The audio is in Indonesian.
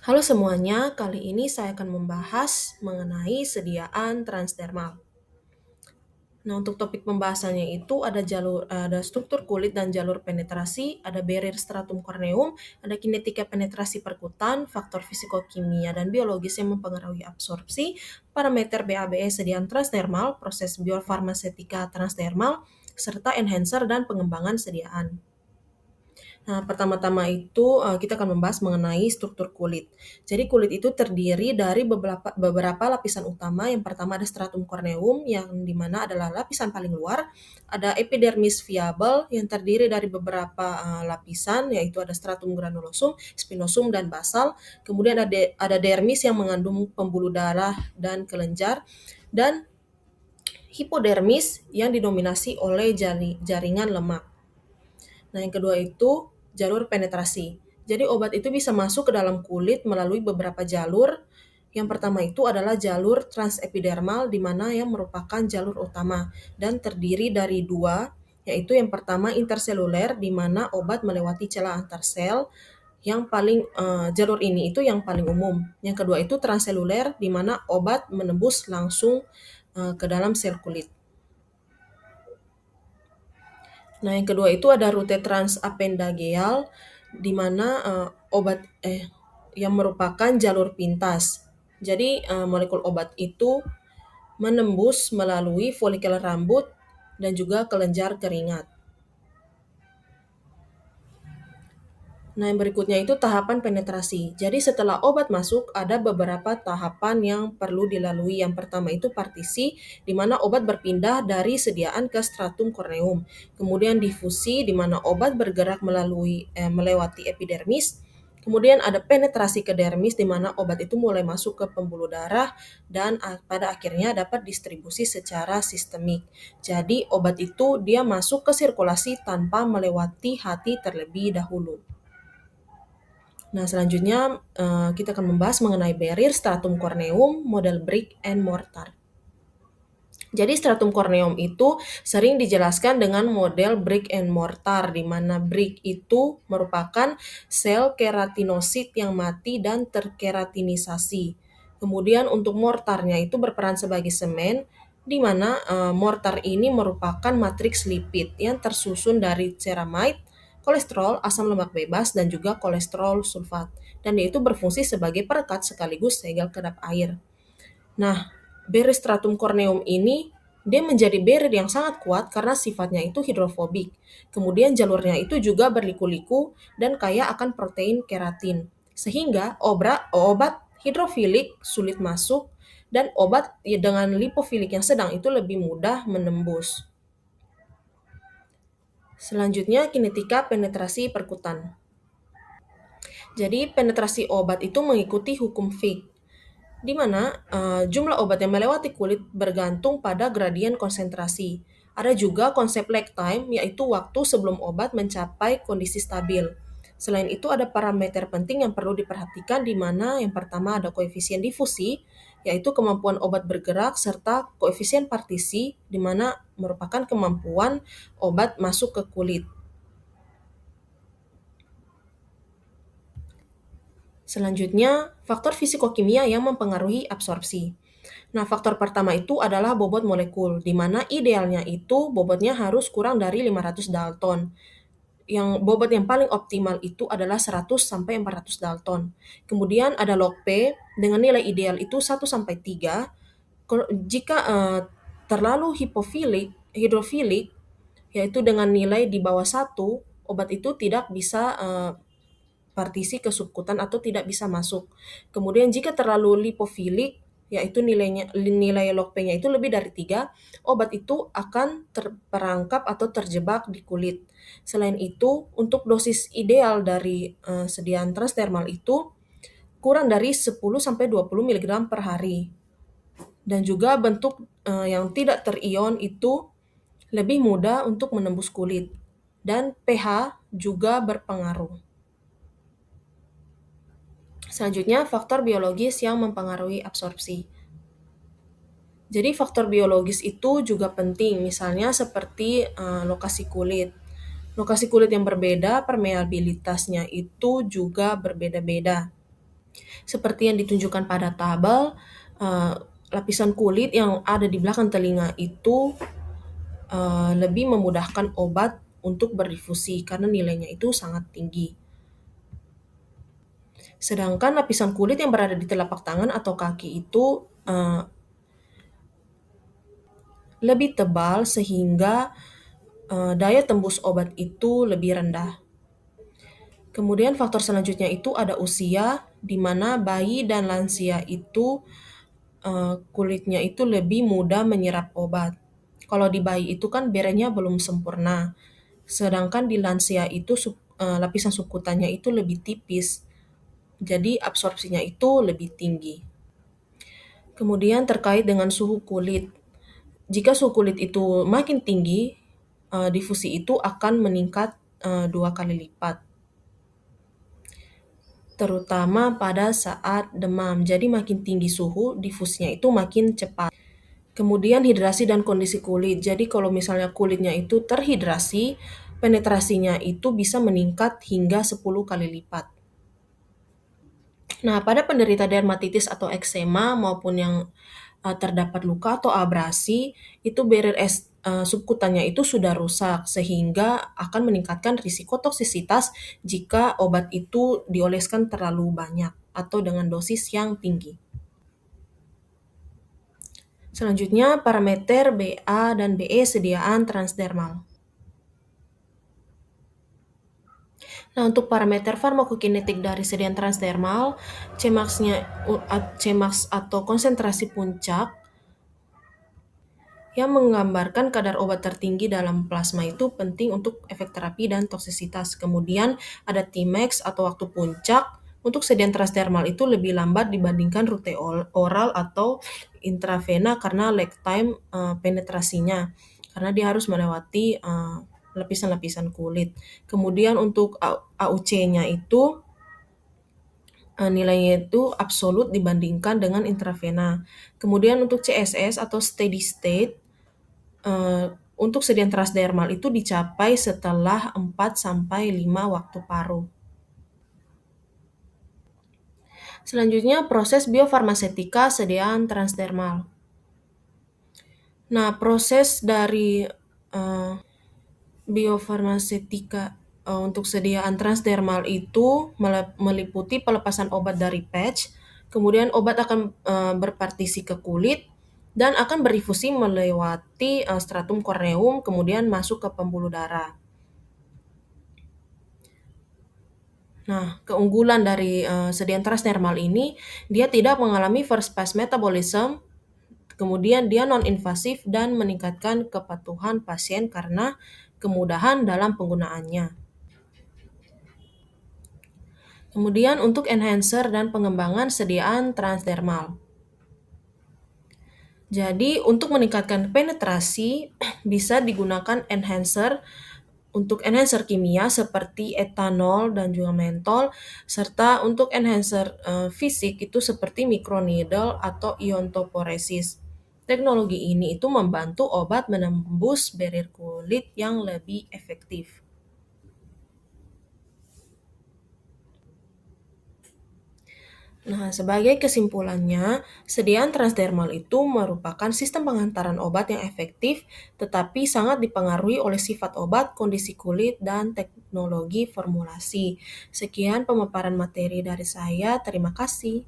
Halo semuanya, kali ini saya akan membahas mengenai sediaan transdermal. Nah, untuk topik pembahasannya itu ada struktur kulit dan jalur penetrasi, ada barrier stratum corneum, ada kinetika penetrasi perkutan, faktor fisikokimia dan biologis yang mempengaruhi absorpsi, parameter BABE sediaan transdermal, proses biofarmasetika transdermal, serta enhancer dan pengembangan sediaan. Nah, pertama-tama itu kita akan membahas mengenai struktur kulit. Jadi kulit itu terdiri dari beberapa lapisan utama. Yang pertama ada stratum corneum yang dimana adalah lapisan paling luar. Ada epidermis viable yang terdiri dari beberapa lapisan, yaitu ada stratum granulosum, spinosum, dan basal. Kemudian ada dermis yang mengandung pembuluh darah dan kelenjar, dan hipodermis yang didominasi oleh jaringan lemak. Nah, yang kedua itu jalur penetrasi. Jadi obat itu bisa masuk ke dalam kulit melalui beberapa jalur. Yang pertama itu adalah jalur transepidermal di mana yang merupakan jalur utama dan terdiri dari dua, yaitu yang pertama interseluler di mana obat melewati celah antar sel yang jalur ini itu yang paling umum. Yang kedua itu transseluler di mana obat menembus langsung ke dalam sel kulit. Nah, yang kedua itu ada rute transapendageal di mana yang merupakan jalur pintas. Jadi molekul obat itu menembus melalui folikel rambut dan juga kelenjar keringat. Nah, yang berikutnya itu tahapan penetrasi. Jadi setelah obat masuk, ada beberapa tahapan yang perlu dilalui. Yang pertama itu partisi, di mana obat berpindah dari sediaan ke stratum corneum. Kemudian difusi, di mana obat bergerak melewati epidermis. Kemudian ada penetrasi ke dermis, di mana obat itu mulai masuk ke pembuluh darah dan pada akhirnya dapat distribusi secara sistemik. Jadi obat itu dia masuk ke sirkulasi tanpa melewati hati terlebih dahulu. Nah, selanjutnya kita akan membahas mengenai barrier stratum corneum model brick and mortar. Jadi stratum corneum itu sering dijelaskan dengan model brick and mortar, di mana brick itu merupakan sel keratinosit yang mati dan terkeratinisasi. Kemudian untuk mortarnya itu berperan sebagai semen, di mana mortar ini merupakan matriks lipid yang tersusun dari ceramide, kolesterol, asam lemak bebas, dan juga kolesterol sulfat. Dan dia itu berfungsi sebagai perekat sekaligus segel kedap air. Nah, barrier stratum corneum ini dia menjadi barrier yang sangat kuat karena sifatnya itu hidrofobik. Kemudian jalurnya itu juga berliku-liku dan kaya akan protein keratin. Sehingga obat hidrofilik sulit masuk dan obat dengan lipofilik yang sedang itu lebih mudah menembus. Selanjutnya kinetika penetrasi perkutan. Jadi penetrasi obat itu mengikuti hukum Fick, di mana jumlah obat yang melewati kulit bergantung pada gradien konsentrasi. Ada juga konsep lag time, yaitu waktu sebelum obat mencapai kondisi stabil. Selain itu ada parameter penting yang perlu diperhatikan, di mana yang pertama ada koefisien difusi, yaitu kemampuan obat bergerak, serta koefisien partisi, di mana merupakan kemampuan obat masuk ke kulit. Selanjutnya, faktor fisikokimia yang mempengaruhi absorpsi. Nah, faktor pertama itu adalah bobot molekul, di mana idealnya itu bobotnya harus kurang dari 500 Dalton. Yang bobot yang paling optimal itu adalah 100 sampai 400 Dalton. Kemudian ada log P dengan nilai ideal itu 1 sampai 3. Jika terlalu hidrofilik, yaitu dengan nilai di bawah 1, obat itu tidak bisa partisi ke subkutan atau tidak bisa masuk. Kemudian jika terlalu lipofilik, yaitu nilai log P-nya itu lebih dari 3, obat itu akan terperangkap atau terjebak di kulit. Selain itu, untuk dosis ideal dari sediaan transdermal itu kurang dari 10 sampai 20 mg per hari. Dan juga bentuk yang tidak terion itu lebih mudah untuk menembus kulit. Dan pH juga berpengaruh. Selanjutnya, faktor biologis yang mempengaruhi absorpsi. Jadi faktor biologis itu juga penting, misalnya seperti lokasi kulit. Lokasi kulit yang berbeda, permeabilitasnya itu juga berbeda-beda. Seperti yang ditunjukkan pada tabel, eh, lapisan kulit yang ada di belakang telinga itu lebih memudahkan obat untuk berdifusi karena nilainya itu sangat tinggi. Sedangkan lapisan kulit yang berada di telapak tangan atau kaki itu lebih tebal sehingga daya tembus obat itu lebih rendah. Kemudian faktor selanjutnya itu ada usia, di mana bayi dan lansia itu kulitnya itu lebih mudah menyerap obat. Kalau di bayi itu kan berenya belum sempurna, sedangkan di lansia itu lapisan subkutannya itu lebih tipis, jadi absorpsinya itu lebih tinggi. Kemudian terkait dengan suhu kulit, jika suhu kulit itu makin tinggi, difusi itu akan meningkat 2 kali lipat, terutama pada saat demam. Jadi makin tinggi suhu, difusinya itu makin cepat. Kemudian hidrasi dan kondisi kulit. Jadi kalau misalnya kulitnya itu terhidrasi, penetrasinya itu bisa meningkat hingga 10 kali lipat. Nah, pada penderita dermatitis atau eksema maupun yang terdapat luka atau abrasi, itu barrier subkutannya itu sudah rusak sehingga akan meningkatkan risiko toksisitas jika obat itu dioleskan terlalu banyak atau dengan dosis yang tinggi. Selanjutnya, parameter BA dan BE sediaan transdermal. Nah, untuk parameter farmakokinetik dari sediaan transdermal, Cmax atau konsentrasi puncak yang menggambarkan kadar obat tertinggi dalam plasma itu penting untuk efek terapi dan toksisitas. Kemudian ada Tmax atau waktu puncak. Untuk sediaan transdermal itu lebih lambat dibandingkan rute oral atau intravena karena lag time penetrasinya, karena dia harus melewati lapisan-lapisan kulit. Kemudian untuk AUC-nya itu nilainya itu absolut dibandingkan dengan intravena. Kemudian untuk CSS atau steady state, untuk sediaan transdermal itu dicapai setelah 4-5 waktu paruh. Selanjutnya, proses biofarmasetika sediaan transdermal. Nah, proses dari biofarmasetika untuk sediaan transdermal itu meliputi pelepasan obat dari patch, kemudian obat akan berpartisi ke kulit, dan akan berdifusi melewati stratum corneum, kemudian masuk ke pembuluh darah. Nah, keunggulan dari sediaan transdermal ini, dia tidak mengalami first pass metabolism, kemudian dia non-invasif dan meningkatkan kepatuhan pasien karena kemudahan dalam penggunaannya. Kemudian untuk enhancer dan pengembangan sediaan transdermal. Jadi untuk meningkatkan penetrasi bisa digunakan enhancer. Untuk enhancer kimia seperti etanol dan juga mentol, serta untuk enhancer fisik itu seperti microneedle atau iontoporesis. Teknologi ini itu membantu obat menembus barrier kulit yang lebih efektif. Nah, sebagai kesimpulannya, sediaan transdermal itu merupakan sistem pengantaran obat yang efektif, tetapi sangat dipengaruhi oleh sifat obat, kondisi kulit, dan teknologi formulasi. Sekian pemaparan materi dari saya. Terima kasih.